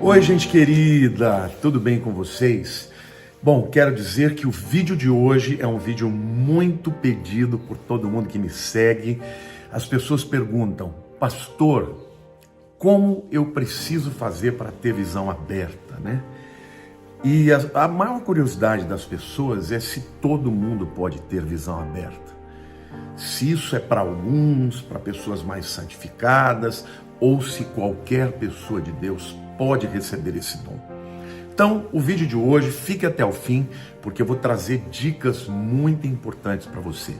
Oi, gente querida, tudo bem com vocês? Bom, quero dizer que o vídeo de hoje é um vídeo muito pedido por todo mundo que me segue. As pessoas perguntam, pastor, como eu preciso fazer para ter visão aberta, né? E a maior curiosidade das pessoas é se todo mundo pode ter visão aberta. Se isso é para alguns, para pessoas mais santificadas, ou se qualquer pessoa de Deus pode receber esse dom. Então, o vídeo de hoje, fique até o fim, porque eu vou trazer dicas muito importantes para você.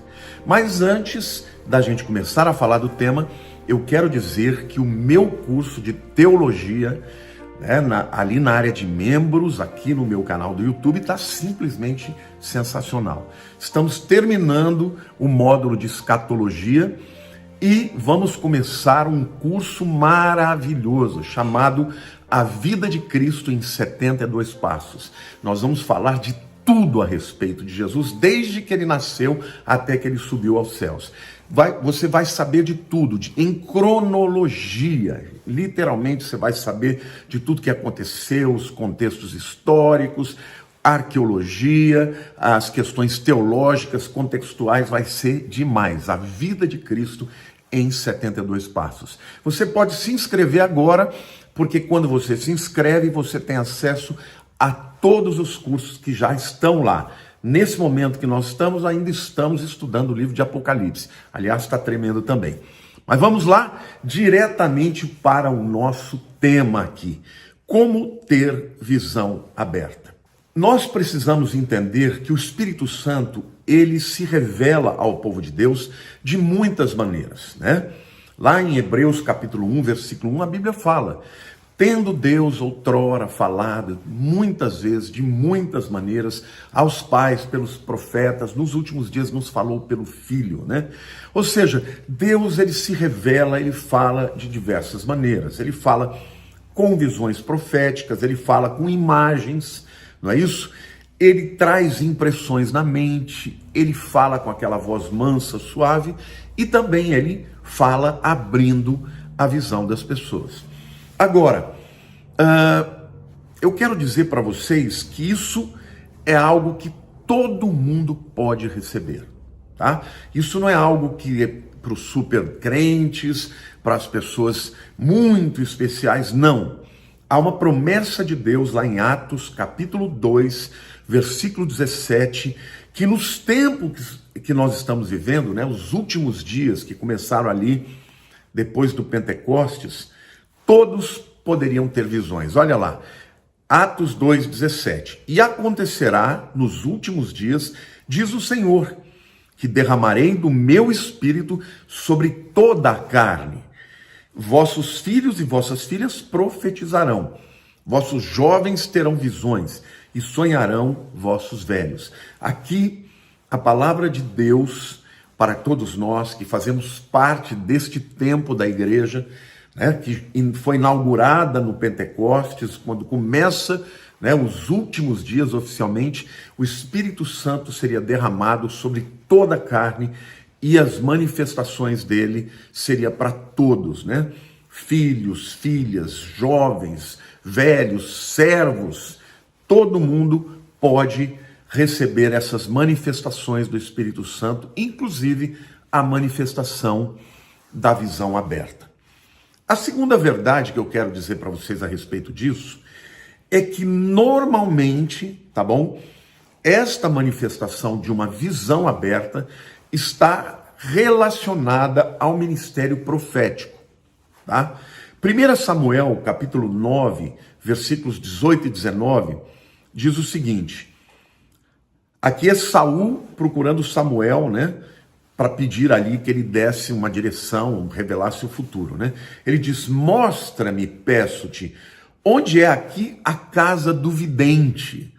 Mas antes da gente começar a falar do tema, eu quero dizer que o meu curso de teologia, ali na área de membros, aqui no meu canal do YouTube, está simplesmente sensacional. Estamos terminando o módulo de escatologia e vamos começar um curso maravilhoso chamado A Vida de Cristo em 72 Passos. Nós vamos falar de tudo a respeito de Jesus, desde que ele nasceu até que ele subiu aos céus. Você vai saber de tudo, em cronologia. Literalmente você vai saber de tudo que aconteceu, os contextos históricos, arqueologia, as questões teológicas, contextuais, vai ser demais. A vida de Cristo em 72 passos. Você pode se inscrever agora, porque quando você se inscreve, você tem acesso a todos os cursos que já estão lá. Nesse momento que nós estamos, ainda estamos estudando o livro de Apocalipse. Aliás, está tremendo também. Mas vamos lá, diretamente para o nosso tema aqui. Como ter visão aberta. Nós precisamos entender que o Espírito Santo, ele se revela ao povo de Deus de muitas maneiras, né? Lá em Hebreus capítulo 1, versículo 1, a Bíblia fala: tendo Deus outrora falado muitas vezes, de muitas maneiras, aos pais, pelos profetas, nos últimos dias nos falou pelo Filho, né? Ou seja, Deus, ele se revela, ele fala de diversas maneiras. Ele fala com visões proféticas, ele fala com imagens, não é isso? Ele traz impressões na mente, ele fala com aquela voz mansa, suave, e também ele fala abrindo a visão das pessoas. Agora, eu quero dizer para vocês que isso é algo que todo mundo pode receber, tá? Isso não é algo que é para os super crentes, para as pessoas muito especiais, não. Há uma promessa de Deus lá em Atos, capítulo 2, versículo 17, que nos tempos que nós estamos vivendo, né, os últimos dias que começaram ali, depois do Pentecostes, todos poderiam ter visões. Olha lá, Atos 2:17. E acontecerá nos últimos dias, diz o Senhor, que derramarei do meu espírito sobre toda a carne. Vossos filhos e vossas filhas profetizarão, vossos jovens terão visões e sonharão vossos velhos. Aqui, a palavra de Deus para todos nós que fazemos parte deste tempo da igreja, né, que foi inaugurada no Pentecostes, quando começa, né, os últimos dias oficialmente, o Espírito Santo seria derramado sobre toda a carne e as manifestações dele seria para todos, né? Filhos, filhas, jovens, velhos, servos, todo mundo pode receber essas manifestações do Espírito Santo, inclusive a manifestação da visão aberta. A segunda verdade que eu quero dizer para vocês a respeito disso é que normalmente, tá bom? Esta manifestação de uma visão aberta está relacionada ao ministério profético, tá? 1 Samuel, capítulo 9, versículos 18 e 19, diz o seguinte: aqui é Saul procurando Samuel, né, para pedir ali que ele desse uma direção, revelasse o futuro, né? Ele diz: mostra-me, peço-te, onde é aqui a casa do vidente?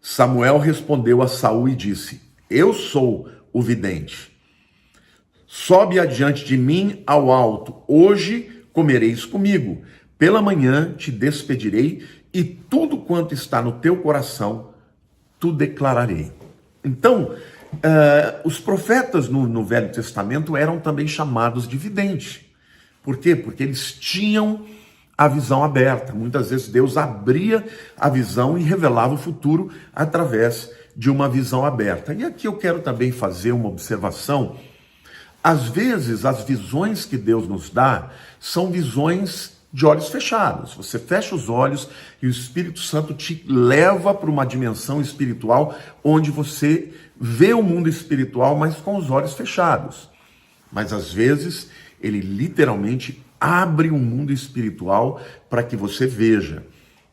Samuel respondeu a Saul e disse: eu sou o vidente. Sobe adiante de mim ao alto, hoje comereis comigo, pela manhã te despedirei e tudo quanto está no teu coração tu declararei. Então, os profetas no Velho Testamento eram também chamados de vidente. Por quê? Porque eles tinham a visão aberta. Muitas vezes Deus abria a visão e revelava o futuro através de uma visão aberta. E aqui eu quero também fazer uma observação. Às vezes, as visões que Deus nos dá são visões de olhos fechados. Você fecha os olhos e o Espírito Santo te leva para uma dimensão espiritual onde você vê o mundo espiritual, mas com os olhos fechados. Mas às vezes, ele literalmente abre um mundo espiritual para que você veja.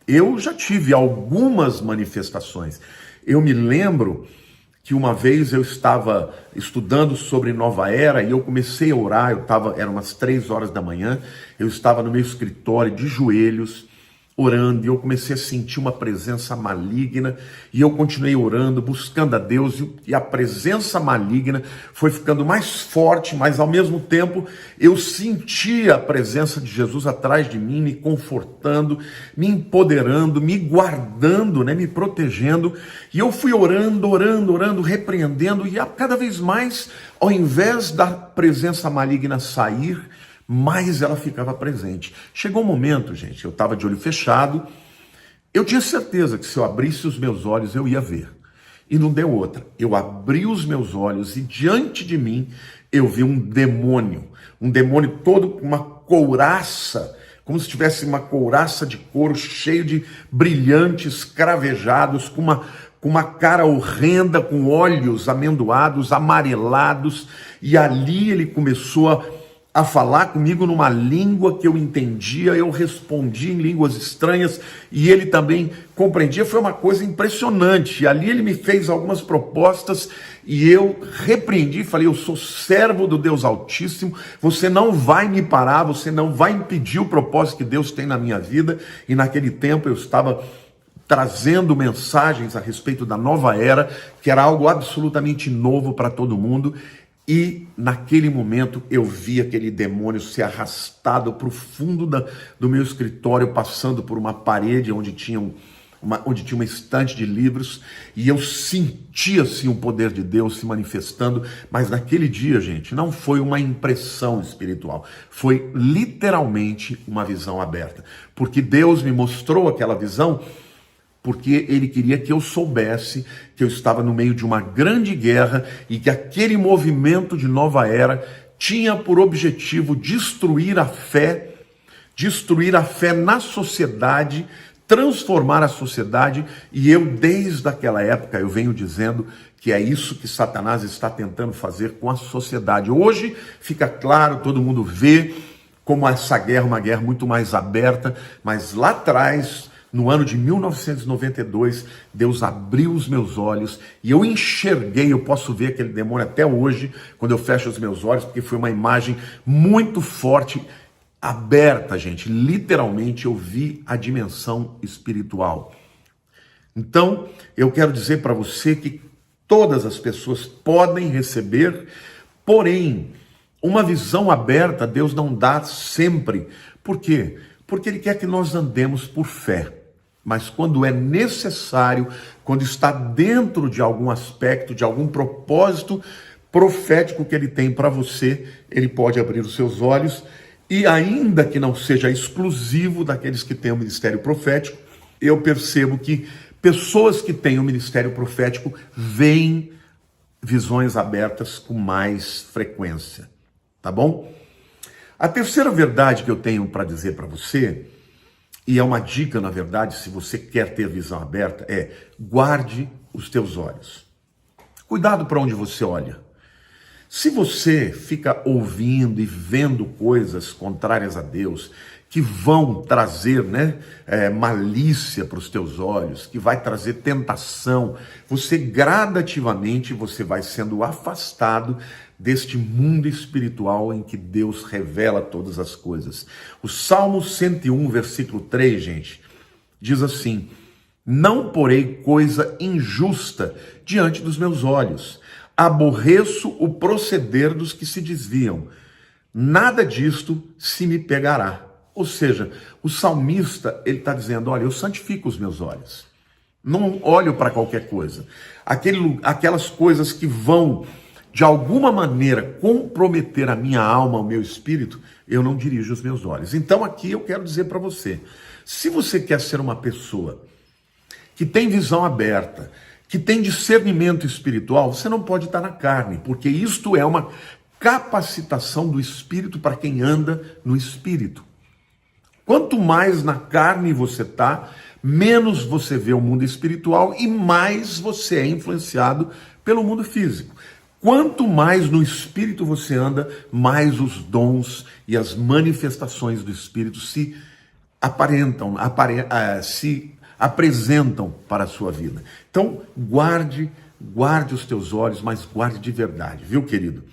Eu já tive algumas manifestações. Eu me lembro que uma vez eu estava estudando sobre Nova Era e eu comecei a orar, eram umas 3 horas da manhã, eu estava no meu escritório de joelhos, orando, e eu comecei a sentir uma presença maligna, e eu continuei orando, buscando a Deus, e a presença maligna foi ficando mais forte, mas ao mesmo tempo eu sentia a presença de Jesus atrás de mim, me confortando, me empoderando, me guardando, me protegendo, e eu fui orando, repreendendo, e cada vez mais, ao invés da presença maligna sair, mais ela ficava presente. Chegou um momento, gente, eu estava de olho fechado, eu tinha certeza que se eu abrisse os meus olhos eu ia ver. E não deu outra. Eu abri os meus olhos e diante de mim eu vi um demônio todo com uma couraça, como se tivesse uma couraça de couro cheio de brilhantes cravejados, com uma cara horrenda, com olhos amendoados, amarelados, e ali ele começou a falar comigo numa língua que eu entendia, eu respondia em línguas estranhas e ele também compreendia. Foi uma coisa impressionante. E ali ele me fez algumas propostas e eu repreendi, falei: eu sou servo do Deus Altíssimo, você não vai me parar, você não vai impedir o propósito que Deus tem na minha vida. E naquele tempo eu estava trazendo mensagens a respeito da nova era, que era algo absolutamente novo para todo mundo. E naquele momento eu vi aquele demônio ser arrastado para o fundo do meu escritório, passando por uma parede onde tinha uma estante de livros, e eu senti assim o poder de Deus se manifestando. Mas naquele dia, gente, não foi uma impressão espiritual, foi literalmente uma visão aberta, porque Deus me mostrou aquela visão porque ele queria que eu soubesse que eu estava no meio de uma grande guerra e que aquele movimento de nova era tinha por objetivo destruir a fé na sociedade, transformar a sociedade. E eu, desde aquela época, eu venho dizendo que é isso que Satanás está tentando fazer com a sociedade. Hoje fica claro, todo mundo vê como essa guerra é uma guerra muito mais aberta, mas lá atrás, no ano de 1992, Deus abriu os meus olhos e eu enxerguei, eu posso ver aquele demônio até hoje, quando eu fecho os meus olhos, porque foi uma imagem muito forte, aberta, gente. Literalmente eu vi a dimensão espiritual. Então, eu quero dizer para você que todas as pessoas podem receber, porém, uma visão aberta Deus não dá sempre. Por quê? Porque Ele quer que nós andemos por fé. Mas quando é necessário, quando está dentro de algum aspecto, de algum propósito profético que Ele tem para você, Ele pode abrir os seus olhos. E ainda que não seja exclusivo daqueles que têm o ministério profético, eu percebo que pessoas que têm o ministério profético veem visões abertas com mais frequência. Tá bom? A terceira verdade que eu tenho para dizer para você, e é uma dica, na verdade, se você quer ter visão aberta, é: guarde os teus olhos. Cuidado para onde você olha. Se você fica ouvindo e vendo coisas contrárias a Deus, que vão trazer malícia para os teus olhos, que vai trazer tentação, você gradativamente vai sendo afastado deste mundo espiritual em que Deus revela todas as coisas. O Salmo 101, versículo 3, gente, diz assim: não porei coisa injusta diante dos meus olhos, aborreço o proceder dos que se desviam, nada disto se me pegará. Ou seja, o salmista, ele está dizendo: olha, eu santifico os meus olhos, não olho para qualquer coisa, aquelas coisas que vão de alguma maneira comprometer a minha alma, o meu espírito, eu não dirijo os meus olhos. Então aqui eu quero dizer para você, se você quer ser uma pessoa que tem visão aberta, que tem discernimento espiritual, você não pode estar na carne, porque isto é uma capacitação do espírito para quem anda no espírito. Quanto mais na carne você está, menos você vê o mundo espiritual e mais você é influenciado pelo mundo físico. Quanto mais no espírito você anda, mais os dons e as manifestações do espírito se se apresentam para a sua vida. Então, guarde os teus olhos, mas guarde de verdade, viu, querido?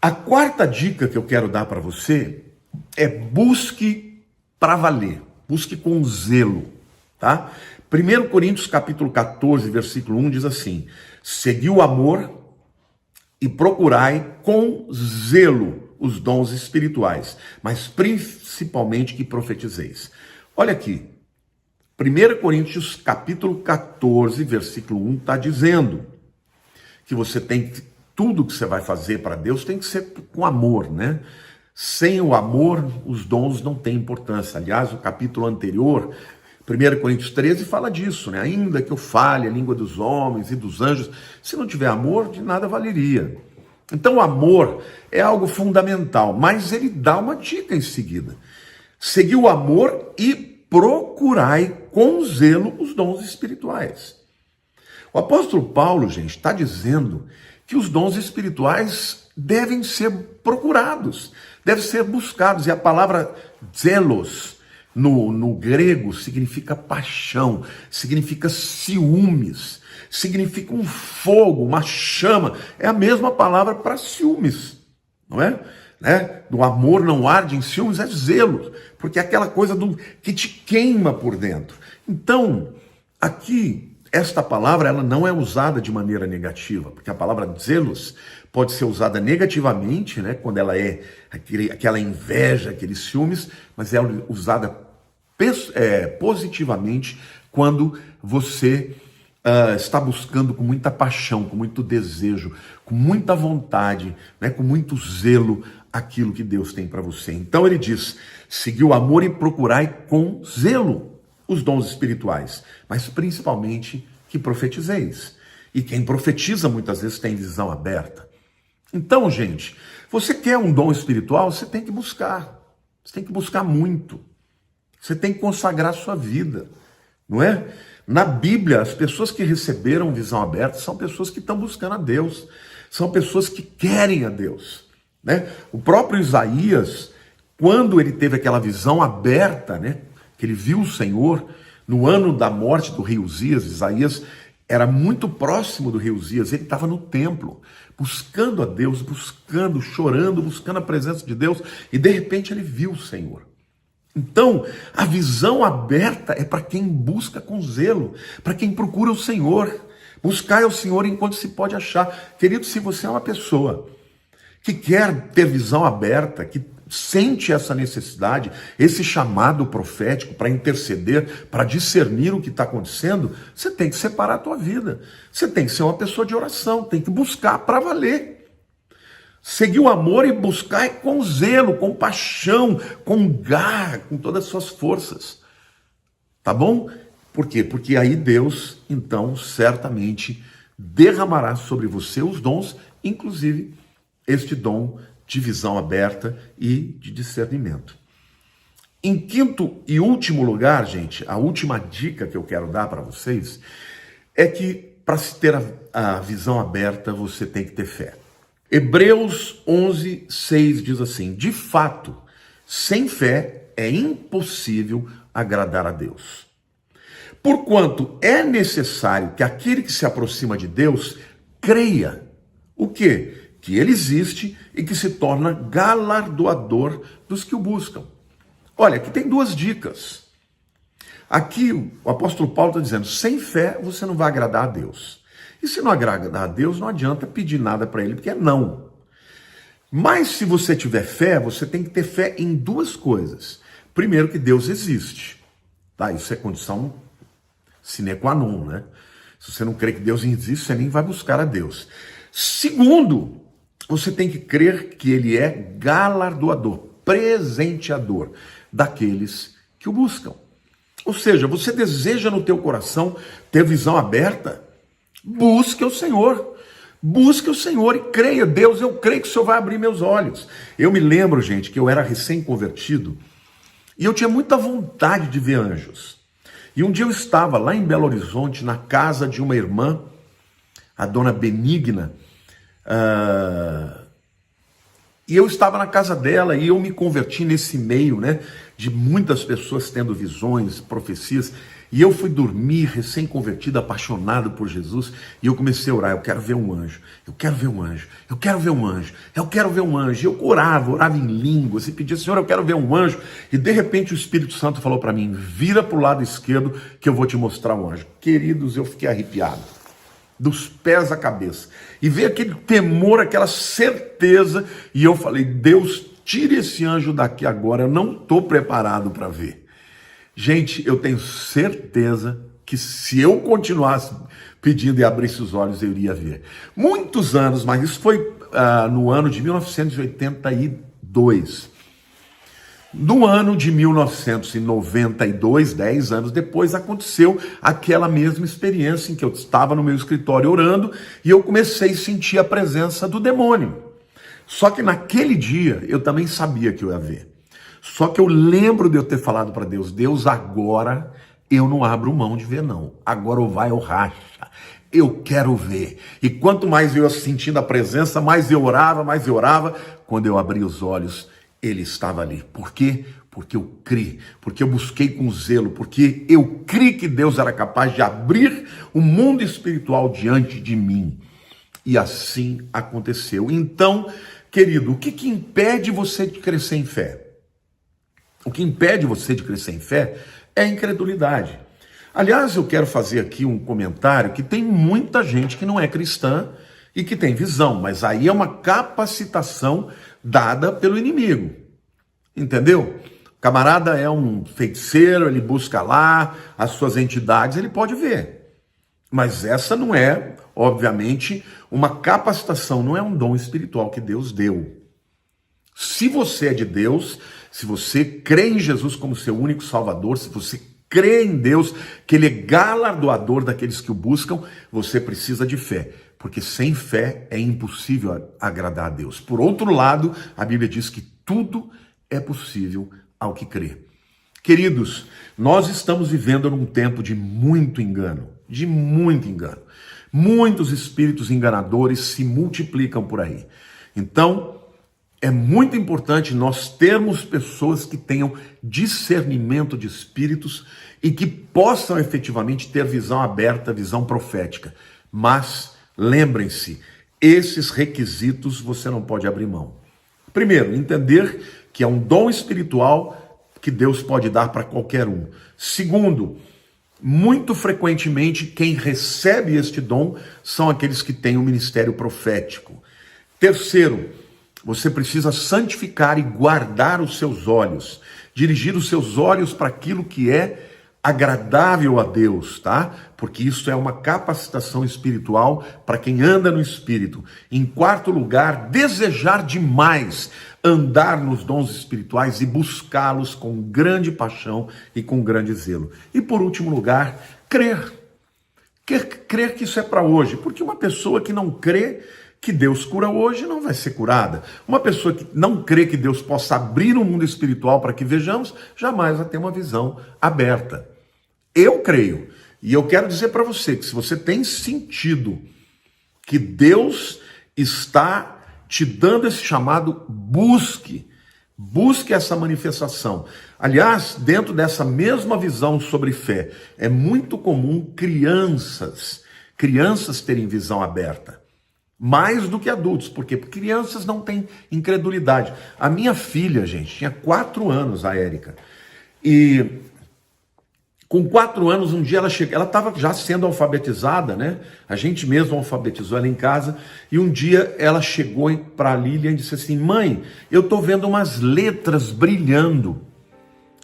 A quarta dica que eu quero dar para você é busque para valer, busque com zelo, tá? 1 Coríntios capítulo 14, versículo 1 diz assim: segui o amor e procurai com zelo os dons espirituais, mas principalmente que profetizeis. Olha aqui, 1 Coríntios capítulo 14, versículo 1 está dizendo que você tem que, tudo que você vai fazer para Deus tem que ser com amor, né? Sem o amor, os dons não têm importância. Aliás, o capítulo anterior, 1 Coríntios 13, fala disso, né? Ainda que eu fale a língua dos homens e dos anjos, se não tiver amor, de nada valeria. Então o amor é algo fundamental, mas ele dá uma dica em seguida. Segui o amor e procurai com zelo os dons espirituais. O apóstolo Paulo, gente, está dizendo que os dons espirituais devem ser procurados, devem ser buscados. E a palavra zelos, no grego, significa paixão, significa ciúmes, significa um fogo, uma chama. É a mesma palavra para ciúmes, não é? Do amor não arde em ciúmes, é zelo, porque é aquela coisa que te queima por dentro. Então, aqui, esta palavra ela não é usada de maneira negativa, porque a palavra zelos pode ser usada negativamente, né, quando ela é aquela inveja, aqueles ciúmes, mas ela é usada positivamente quando você está buscando com muita paixão, com muito desejo, com muita vontade, né, com muito zelo aquilo que Deus tem para você. Então ele diz: segui o amor e procurai com zelo os dons espirituais, mas principalmente que profetizeis. E quem profetiza muitas vezes tem visão aberta. Então, gente, você quer um dom espiritual, você tem que buscar. Você tem que buscar muito. Você tem que consagrar a sua vida, não é? Na Bíblia, as pessoas que receberam visão aberta são pessoas que estão buscando a Deus, são pessoas que querem a Deus, né? O próprio Isaías, quando ele teve aquela visão aberta, né, que ele viu o Senhor, no ano da morte do rei Uzias, Isaías era muito próximo do rei Uzias, ele estava no templo, buscando a Deus, buscando, chorando, buscando a presença de Deus, e de repente ele viu o Senhor. Então, a visão aberta é para quem busca com zelo, para quem procura o Senhor. Buscar o Senhor enquanto se pode achar. Querido, se você é uma pessoa que quer ter visão aberta, que sente essa necessidade, esse chamado profético para interceder, para discernir o que está acontecendo, você tem que separar a tua vida. Você tem que ser uma pessoa de oração, tem que buscar para valer. Seguir o amor e buscar com zelo, com paixão, com garra, com todas as suas forças. Tá bom? Por quê? Porque aí Deus, então, certamente derramará sobre você os dons, inclusive este dom de visão aberta e de discernimento. Em quinto e último lugar, gente, a última dica que eu quero dar para vocês é que para se ter a visão aberta, você tem que ter fé. Hebreus 11, 6 diz assim: de fato, sem fé é impossível agradar a Deus. Porquanto é necessário que aquele que se aproxima de Deus creia. O quê? Que ele existe e que se torna galardoador dos que o buscam. Olha, aqui tem duas dicas. Aqui o apóstolo Paulo está dizendo: sem fé você não vai agradar a Deus. E se não agradar a Deus, não adianta pedir nada para ele, porque é não. Mas se você tiver fé, você tem que ter fé em duas coisas. Primeiro, que Deus existe. Tá? Isso é condição sine qua non, né? Se você não crê que Deus existe, você nem vai buscar a Deus. Segundo, você tem que crer que ele é galardoador, presenteador daqueles que o buscam. Ou seja, você deseja no teu coração ter visão aberta? Busque o Senhor. Busque o Senhor e creia. Deus, eu creio que o Senhor vai abrir meus olhos. Eu me lembro, gente, que eu era recém-convertido e eu tinha muita vontade de ver anjos. E um dia eu estava lá em Belo Horizonte, na casa de uma irmã, a dona Benigna, e eu estava na casa dela e eu me converti nesse meio, né, de muitas pessoas tendo visões, profecias, e eu fui dormir recém-convertido, apaixonado por Jesus, e eu comecei a orar: eu quero ver um anjo, eu quero ver um anjo, eu quero ver um anjo, eu quero ver um anjo. E eu orava em línguas e pedia: Senhor, eu quero ver um anjo. E de repente o Espírito Santo falou para mim: vira para o lado esquerdo que eu vou te mostrar um anjo. Queridos, eu fiquei arrepiado, dos pés à cabeça, e veio aquele temor, aquela certeza, e eu falei: Deus, tire esse anjo daqui agora, eu não estou preparado para ver. Gente, eu tenho certeza que se eu continuasse pedindo e abrisse os olhos, eu iria ver. Muitos anos, mas isso foi no ano de 1982. No ano de 1992, 10 anos depois, aconteceu aquela mesma experiência em que eu estava no meu escritório orando e eu comecei a sentir a presença do demônio. Só que naquele dia eu também sabia que eu ia ver. Só que eu lembro de eu ter falado para Deus: Deus, agora eu não abro mão de ver não. Agora ou vai ou racha. Eu quero ver. E quanto mais eu ia sentindo a presença, mais eu orava, mais eu orava. Quando eu abri os olhos, ele estava ali. Por quê? Porque eu criei, porque eu busquei com zelo, porque eu criei que Deus era capaz de abrir o mundo espiritual diante de mim. E assim aconteceu. Então, querido, o que impede você de crescer em fé? O que impede você de crescer em fé é a incredulidade. Aliás, eu quero fazer aqui um comentário que tem muita gente que não é cristã e que tem visão, mas aí é uma capacitação dada pelo inimigo. Entendeu? O camarada é um feiticeiro, ele busca lá as suas entidades, ele pode ver. Mas essa não é, obviamente, uma capacitação, não é um dom espiritual que Deus deu. Se você é de Deus, se você crê em Jesus como seu único Salvador, se você crê em Deus, que Ele é galardoador daqueles que o buscam, você precisa de fé, porque sem fé é impossível agradar a Deus. Por outro lado, a Bíblia diz que tudo é possível ao que crê. Queridos, nós estamos vivendo num tempo de muito engano, de muito engano. Muitos espíritos enganadores se multiplicam por aí. Então, é muito importante nós termos pessoas que tenham discernimento de espíritos e que possam efetivamente ter visão aberta, visão profética. Mas, lembrem-se, esses requisitos você não pode abrir mão. Primeiro, entender que é um dom espiritual que Deus pode dar para qualquer um. Segundo, muito frequentemente quem recebe este dom são aqueles que têm um ministério profético. Terceiro, você precisa santificar e guardar os seus olhos, dirigir os seus olhos para aquilo que é agradável a Deus, tá? Porque isso é uma capacitação espiritual para quem anda no Espírito. Em quarto lugar, desejar demais andar nos dons espirituais e buscá-los com grande paixão e com grande zelo. E por último lugar, crer. Crer que isso é para hoje, porque uma pessoa que não crê que Deus cura hoje não vai ser curada. Uma pessoa que não crê que Deus possa abrir o mundo espiritual para que vejamos, jamais vai ter uma visão aberta. Eu creio, e eu quero dizer para você que se você tem sentido que Deus está te dando esse chamado, busque essa manifestação. Aliás, dentro dessa mesma visão sobre fé, é muito comum crianças terem visão aberta. Mais do que adultos. Por quê? Porque crianças não têm incredulidade. A minha filha, gente, tinha 4 anos, a Érica. E com 4 anos, um dia ela chegou, ela estava já sendo alfabetizada, né? A gente mesmo alfabetizou ela em casa. E um dia ela chegou para a Lilian e disse assim: mãe, eu estou vendo umas letras brilhando.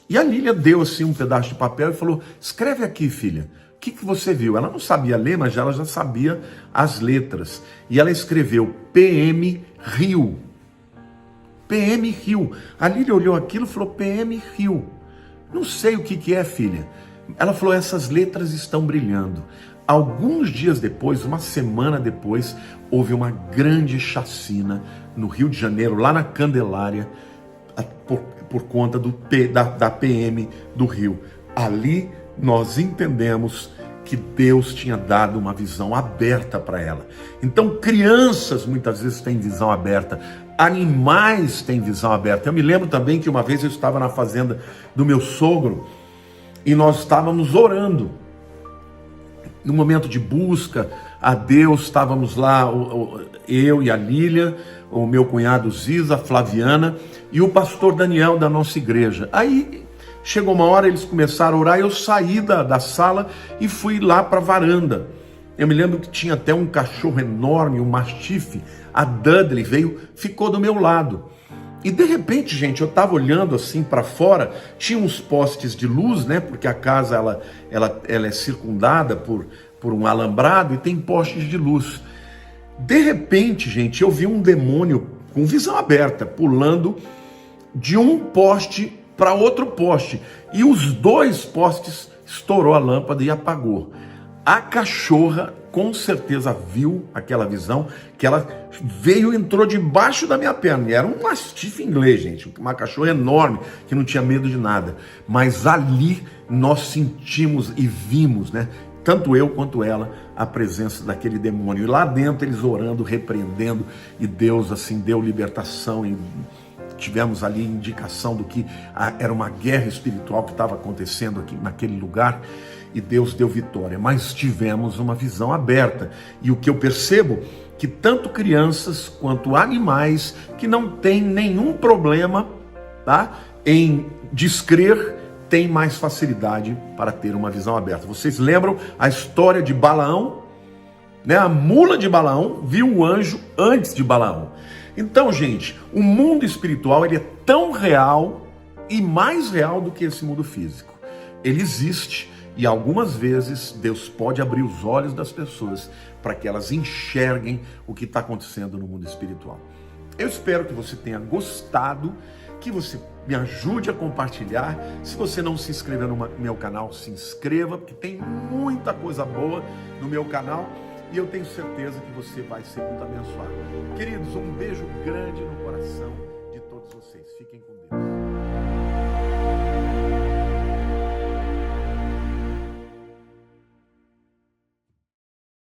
E a Lilian deu assim um pedaço de papel e falou: escreve aqui, filha. O que você viu? Ela não sabia ler, mas ela já sabia as letras. E ela escreveu PM Rio. PM Rio. A Lília olhou aquilo e falou, PM Rio. Não sei o que é, filha. Ela falou, essas letras estão brilhando. Alguns dias depois, uma semana depois, houve uma grande chacina no Rio de Janeiro, lá na Candelária, por conta da PM do Rio. Ali nós entendemos que Deus tinha dado uma visão aberta para ela. Então, crianças muitas vezes têm visão aberta, animais têm visão aberta. Eu me lembro também que uma vez eu estava na fazenda do meu sogro e nós estávamos orando. No momento de busca a Deus, estávamos lá, eu e a Lília, o meu cunhado Ziza, a Flaviana e o pastor Daniel da nossa igreja. Aí chegou uma hora, eles começaram a orar, eu saí da sala e fui lá para a varanda. Eu me lembro que tinha até um cachorro enorme, um mastife, a Dudley veio, ficou do meu lado. E de repente, gente, eu estava olhando assim para fora, tinha uns postes de luz, né? Porque a casa ela é circundada por um alambrado e tem postes de luz. De repente, gente, eu vi um demônio com visão aberta, pulando de um poste para outro poste. E os dois postes estourou a lâmpada e apagou. A cachorra com certeza viu aquela visão, que ela veio e entrou debaixo da minha perna. E era um mastife inglês, gente, uma cachorra enorme, que não tinha medo de nada. Mas ali nós sentimos e vimos, né? Tanto eu quanto ela, a presença daquele demônio. E lá dentro eles orando, repreendendo, e Deus assim deu libertação e tivemos ali indicação do que era uma guerra espiritual que estava acontecendo aqui naquele lugar e Deus deu vitória, mas tivemos uma visão aberta. E o que eu percebo, que tanto crianças quanto animais que não têm nenhum problema, tá, em descrer, têm mais facilidade para ter uma visão aberta. Vocês lembram a história de Balaão? Né? A mula de Balaão viu o anjo antes de Balaão. Então, gente, o mundo espiritual ele é tão real e mais real do que esse mundo físico. Ele existe e algumas vezes Deus pode abrir os olhos das pessoas para que elas enxerguem o que está acontecendo no mundo espiritual. Eu espero que você tenha gostado, que você me ajude a compartilhar. Se você não se inscreveu no meu canal, se inscreva, porque tem muita coisa boa no meu canal. E eu tenho certeza que você vai ser muito abençoado. Queridos, um beijo grande no coração de todos vocês. Fiquem com Deus.